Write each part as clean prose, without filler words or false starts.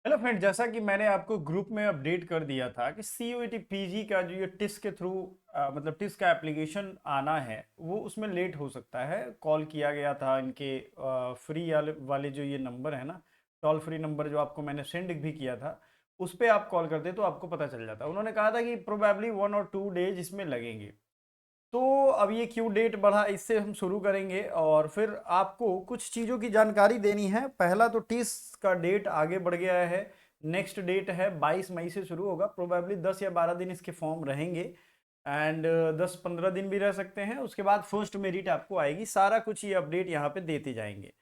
Hello friend, जैसा कि मैंने आपको ग्रुप में अपडेट कर दिया था कि सीयूईटी पीजी का जो ये टिस के थ्रू मतलब टिस का एप्लीकेशन आना है वो उसमें लेट हो सकता है। कॉल किया गया था इनके फ्री वाले जो ये नंबर है ना, टोल फ्री नंबर जो आपको मैंने सेंड भी किया था, उस पर आप कॉल करते तो आपको पता चल जाता। उन्होंने कहा था कि प्रोबेबली 1 और 2 डेज इसमें लगेंगे। तो अब ये क्यों डेट बढ़ा, इससे हम शुरू करेंगे और फिर आपको कुछ चीज़ों की जानकारी देनी है। पहला तो टीस का डेट आगे बढ़ गया है। नेक्स्ट डेट है 22 मई से शुरू होगा। प्रोबेबली 10 या 12 दिन इसके फॉर्म रहेंगे एंड 10-15 दिन भी रह सकते हैं। उसके बाद फर्स्ट मेरिट आपको आएगी। सारा कुछ ये अपडेट यहाँ पे देते जाएंगे।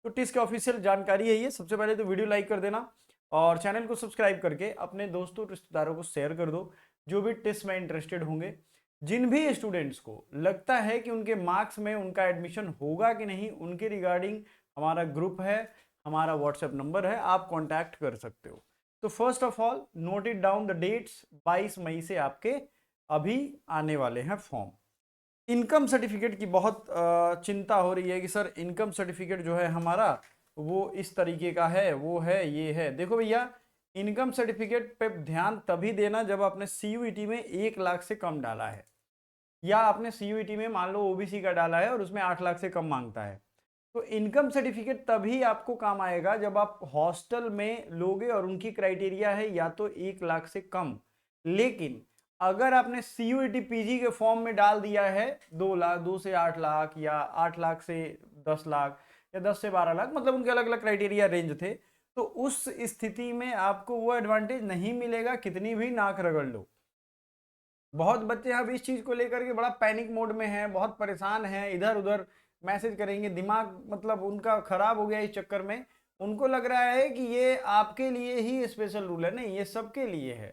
तो टिस की ऑफिशियल जानकारी है ये। सबसे पहले तो वीडियो लाइक कर देना और चैनल को सब्सक्राइब करके अपने दोस्तों रिश्तेदारों को शेयर कर दो जो भी टिस में इंटरेस्टेड होंगे। जिन भी स्टूडेंट्स को लगता है कि उनके मार्क्स में उनका एडमिशन होगा कि नहीं, उनके रिगार्डिंग हमारा ग्रुप है, हमारा व्हाट्सएप नंबर है, आप कांटेक्ट कर सकते हो। तो first of all note it down the dates. 22 मई से आपके अभी आने वाले हैं फॉर्म। इनकम सर्टिफिकेट की बहुत चिंता हो रही है कि सर इनकम सर्टिफिकेट जो है हमारा वो इस तरीके का है, वो है, ये है। देखो भैया, इनकम सर्टिफिकेट पे ध्यान तभी देना जब आपने सीयूईटी में 1 लाख से कम डाला है, या आपने सीयूईटी में मान लो ओबीसी का डाला है और उसमें 8 लाख से कम मांगता है। तो इनकम सर्टिफिकेट तभी आपको काम आएगा जब आप हॉस्टल में लोगे और उनकी क्राइटेरिया है या तो 1 लाख से कम। लेकिन अगर आपने सीयूईटी पीजी के फॉर्म में डाल दिया है 2 लाख, 2 से 8 लाख, या 8 लाख से 10 लाख, या 10 से 12 लाख, मतलब उनके अलग अलग क्राइटेरिया रेंज थे, तो उस स्थिति में आपको वो एडवांटेज नहीं मिलेगा कितनी भी नाक रगड़ लो। बहुत बच्चे अब इस चीज को लेकर के बड़ा पैनिक मोड में हैं, बहुत परेशान हैं, इधर उधर मैसेज करेंगे, दिमाग मतलब उनका खराब हो गया इस चक्कर में। उनको लग रहा है कि ये आपके लिए ही स्पेशल रूल है। नहीं, ये सबके लिए है।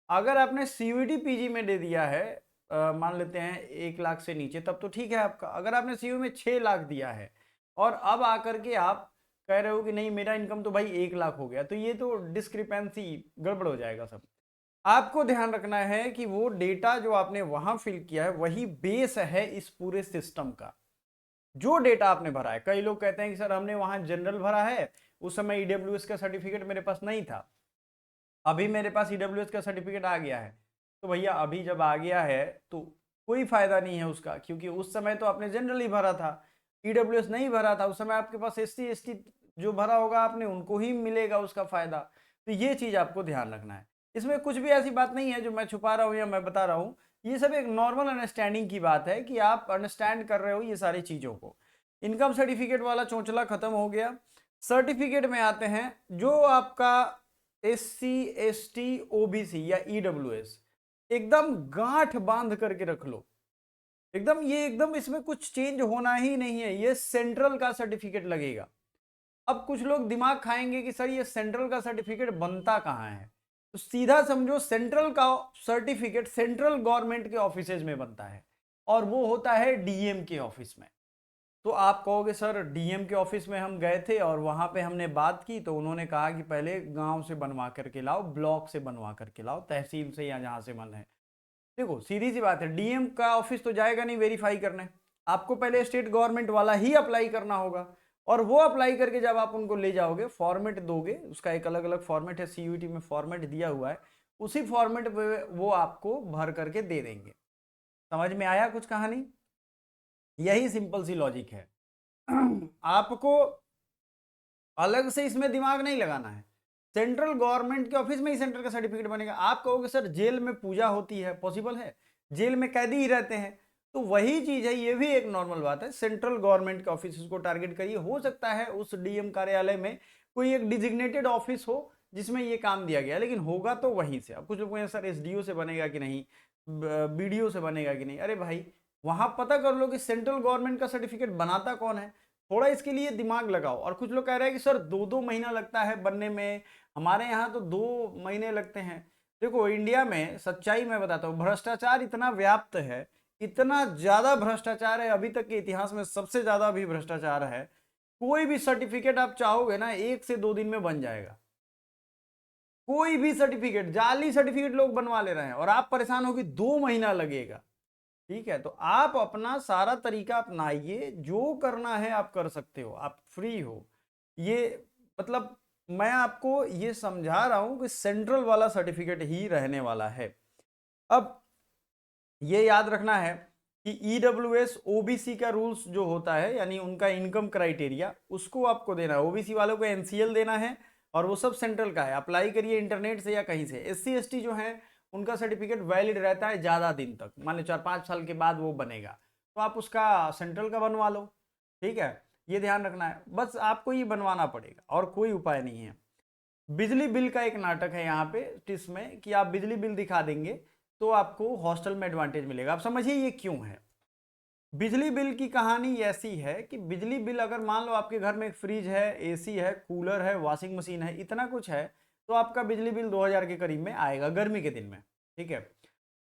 अगर आपने सीयूईटी पीजी में दे दिया है मान लेते हैं 1 लाख से नीचे, तब तो ठीक है आपका। अगर आपने सीयू में 6 लाख दिया है और अब आकर के आप कह रहे हो कि नहीं मेरा इनकम तो भाई 1 लाख हो गया, तो ये तो डिस्क्रिपेंसी गड़बड़ हो जाएगा सब। आपको ध्यान रखना है कि वो डेटा जो आपने वहां फिल किया है वही बेस है इस पूरे सिस्टम का। जो डेटा आपने भरा है, कई लोग कहते हैं कि सर हमने वहां जनरल भरा है, उस समय ईडब्ल्यूएस का सर्टिफिकेट मेरे पास नहीं था, अभी मेरे पास ईडब्ल्यूएस का सर्टिफिकेट आ गया है। तो भैया अभी जब आ गया है तो कोई फायदा नहीं है उसका, क्योंकि उस समय तो आपने जनरल ही भरा था, ईडब्ल्यूएस नहीं भरा था। उस समय आपके पास एससी एसटी जो भरा होगा आपने, उनको ही मिलेगा उसका फायदा। तो ये चीज आपको ध्यान रखना है। इसमें कुछ भी ऐसी बात नहीं है जो मैं छुपा रहा हूँ या मैं बता रहा हूँ। ये सब एक नॉर्मल अंडरस्टैंडिंग की बात है कि आप अंडरस्टैंड कर रहे हो ये सारी चीजों को। इनकम सर्टिफिकेट वाला चौंचला खत्म हो गया। सर्टिफिकेट में आते हैं जो आपका एससी एसटी ओबीसी या ईडब्ल्यूएस, एकदम गांठ बांध करके रख लो। एकदम ये एकदम इसमें कुछ चेंज होना ही नहीं है, ये सेंट्रल का सर्टिफिकेट लगेगा। अब कुछ लोग दिमाग खाएंगे कि सर ये सेंट्रल का सर्टिफिकेट बनता कहाँ है। तो सीधा समझो, सेंट्रल का सर्टिफिकेट सेंट्रल गवर्नमेंट के ऑफिसेज में बनता है और वो होता है डीएम के ऑफिस में। तो आप कहोगे सर डीएम के ऑफिस में हम गए थे और वहां पे हमने बात की तो उन्होंने कहा कि पहले गांव से बनवा करके लाओ, ब्लॉक से बनवा करके लाओ, तहसील से या जहां से मन है। देखो सीधी सी बात है, डीएम का ऑफिस तो जाएगा नहीं वेरीफाई करने, आपको पहले स्टेट गवर्नमेंट वाला ही अप्लाई करना होगा। और वो अप्लाई करके जब आप उनको ले जाओगे, फॉर्मेट दोगे, उसका एक अलग अलग फॉर्मेट है, सीयूईटी में फॉर्मेट दिया हुआ है, उसी फॉर्मेट पे वो आपको भर करके दे देंगे। समझ में आया कुछ कहानी? यही सिंपल सी लॉजिक है। आपको अलग से इसमें दिमाग नहीं लगाना है। सेंट्रल गवर्नमेंट के ऑफिस में ही सेंटर का सर्टिफिकेट बनेगा। आप कहोगे सर जेल में पूजा होती है, पॉसिबल है? जेल में कैदी ही रहते हैं। तो वही चीज है, ये भी एक नॉर्मल बात है। सेंट्रल गवर्नमेंट के ऑफिस को टारगेट करिए। हो सकता है उस डीएम कार्यालय में कोई एक डिजिग्नेटेड ऑफिस हो जिसमें ये काम दिया गया, लेकिन होगा तो वहीं से। अब कुछ लोग कहें सर एसडीओ से बनेगा कि नहीं, बीडीओ से बनेगा कि नहीं। अरे भाई, वहां पता कर लो कि सेंट्रल गवर्नमेंट का सर्टिफिकेट बनाता कौन है, थोड़ा इसके लिए दिमाग लगाओ। और कुछ लोग कह रहे हैं कि सर 2-2 महीना लगता है बनने में, हमारे यहाँ तो 2 महीने लगते हैं। देखो इंडिया में सच्चाई मैं बताता हूँ, भ्रष्टाचार इतना व्याप्त है, इतना ज्यादा भ्रष्टाचार है, अभी तक के इतिहास में सबसे ज्यादा अभी भ्रष्टाचार है। कोई भी सर्टिफिकेट आप चाहोगे ना 1 से 2 दिन में बन जाएगा। कोई भी सर्टिफिकेट, जाली सर्टिफिकेट लोग बनवा ले रहे हैं और आप परेशान हो कि 2 महीना लगेगा। ठीक है, तो आप अपना सारा तरीका अपनाइए, जो करना है आप कर सकते हो, आप फ्री हो। ये मतलब मैं आपको ये समझा रहा हूं कि सेंट्रल वाला सर्टिफिकेट ही रहने वाला है। अब ये याद रखना है कि ईडब्ल्यूएस ओबीसी का रूल्स जो होता है, यानी उनका इनकम क्राइटेरिया, उसको आपको देना है। ओबीसी वालों को एनसीएल देना है और वो सब सेंट्रल का है। अप्लाई करिए इंटरनेट से या कहीं से। एससी एसटी जो है उनका सर्टिफिकेट वैलिड रहता है ज़्यादा दिन तक, मान लो 4-5 साल के बाद वो बनेगा, तो आप उसका सेंट्रल का बनवा लो। ठीक है, ये ध्यान रखना है, बस आपको ये बनवाना पड़ेगा और कोई उपाय नहीं है। बिजली बिल का एक नाटक है यहाँ पे टिस में कि आप बिजली बिल दिखा देंगे तो आपको हॉस्टल में एडवांटेज मिलेगा। आप समझिए ये क्यों है। बिजली बिल की कहानी ऐसी है कि बिजली बिल, अगर मान लो आपके घर में एक फ्रिज है, एसी है, कूलर है, वॉशिंग मशीन है, इतना कुछ है, तो आपका बिजली बिल 2000 के करीब में आएगा गर्मी के दिन में। ठीक है,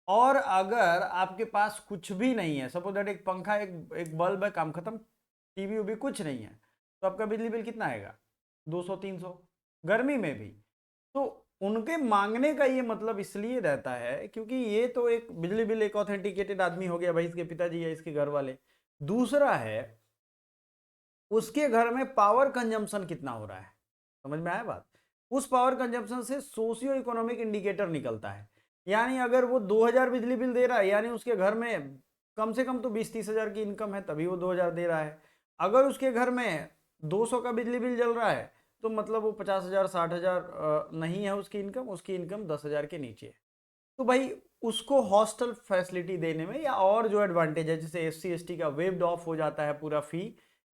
और अगर आपके पास कुछ भी नहीं है, सपोज दैट एक पंखा, एक बल्ब है, काम खत्म, टीवी उवी कुछ नहीं है, तो आपका बिजली बिल कितना आएगा? 200-300, गर्मी में भी। तो उनके मांगने का ये मतलब इसलिए रहता है क्योंकि ये तो एक बिजली बिल एक ऑथेंटिकेटेड आदमी हो गया भाई, इसके पिताजी या इसके घर वाले। दूसरा है उसके घर में पावर कंजम्पशन कितना हो रहा है। समझ में आया बात? उस पावर कंजम्पशन से सोशियो इकोनॉमिक इंडिकेटर निकलता है। यानी अगर वो 2000 बिजली बिल दे रहा है, यानी उसके घर में कम से कम तो 20-30 हजार की इनकम है, तभी वो 2000 दे रहा है। अगर उसके घर में 200 का बिजली बिल जल रहा है, तो मतलब वो 50 हजार 60 हजार नहीं है उसकी इनकम, उसकी इनकम 10 हजार के नीचे है। तो भाई उसको हॉस्टल फैसिलिटी देने में या और जो एडवांटेज है, जैसे एससी एसटी का वेब्ड ऑफ हो जाता है पूरा फी,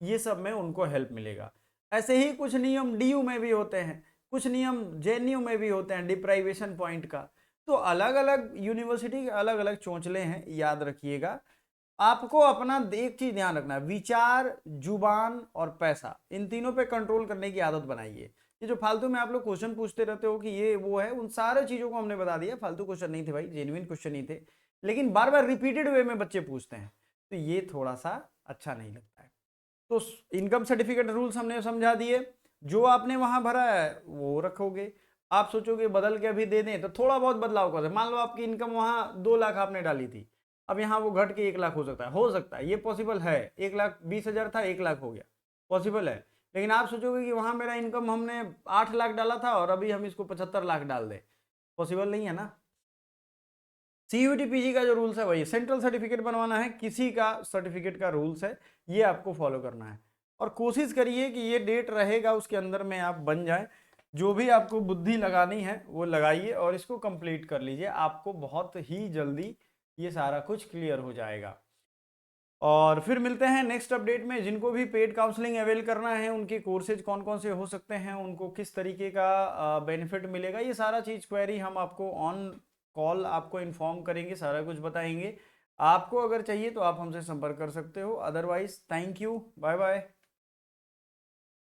ये सब में उनको हेल्प मिलेगा। ऐसे ही कुछ नियम डीयू में भी होते हैं, कुछ नियम जेएनयू में भी होते हैं डिप्राइवेशन पॉइंट का। तो अलग अलग यूनिवर्सिटी के अलग अलग चोंचले हैं, याद रखिएगा। आपको अपना एक चीज ध्यान रखना है, विचार, जुबान और पैसा, इन तीनों पे कंट्रोल करने की आदत बनाइए। ये जो फालतू में आप लोग क्वेश्चन पूछते रहते हो कि ये वो है, उन सारे चीजों को हमने बता दिया। फालतू क्वेश्चन नहीं थे भाई, जेन्युइन क्वेश्चन ही थे, लेकिन बार बार रिपीटेड वे में बच्चे पूछते हैं, तो ये थोड़ा सा अच्छा नहीं लगता है। तो इनकम सर्टिफिकेट रूल्स हमने समझा दिए। जो आपने वहां भरा है वो रखोगे। आप सोचोगे बदल के अभी दे दें, तो थोड़ा बहुत बदलाव कर दे। मान लो आपकी इनकम वहां 2 लाख आपने डाली थी, अब यहाँ वो घट के 1 लाख हो सकता है, ये पॉसिबल है। 1,20,000 था, 1 लाख हो गया, पॉसिबल है। लेकिन आप सोचोगे कि वहां मेरा इनकम हमने 8 लाख डाला था और अभी हम इसको 75 लाख डाल दें, पॉसिबल नहीं है ना। सीयूटी पीजी का जो रूल्स है वही सेंट्रल सर्टिफिकेट बनवाना है, किसी का सर्टिफिकेट का रूल्स है, ये आपको फॉलो करना है। और कोशिश करिए कि ये डेट रहेगा उसके अंदर में आप बन जाए। जो भी आपको बुद्धि लगानी है वो लगाइए और इसको कंप्लीट कर लीजिए, आपको बहुत ही जल्दी ये सारा कुछ क्लियर हो जाएगा। और फिर मिलते हैं नेक्स्ट अपडेट में। जिनको भी पेड काउंसलिंग अवेल करना है, उनके कोर्सेज कौन कौन से हो सकते हैं, उनको किस तरीके का बेनिफिट मिलेगा, ये सारा चीज़ क्वेरी हम आपको ऑन कॉल आपको इन्फॉर्म करेंगे, सारा कुछ बताएंगे। आपको अगर चाहिए तो आप हमसे संपर्क कर सकते हो। Otherwise thank you, bye bye.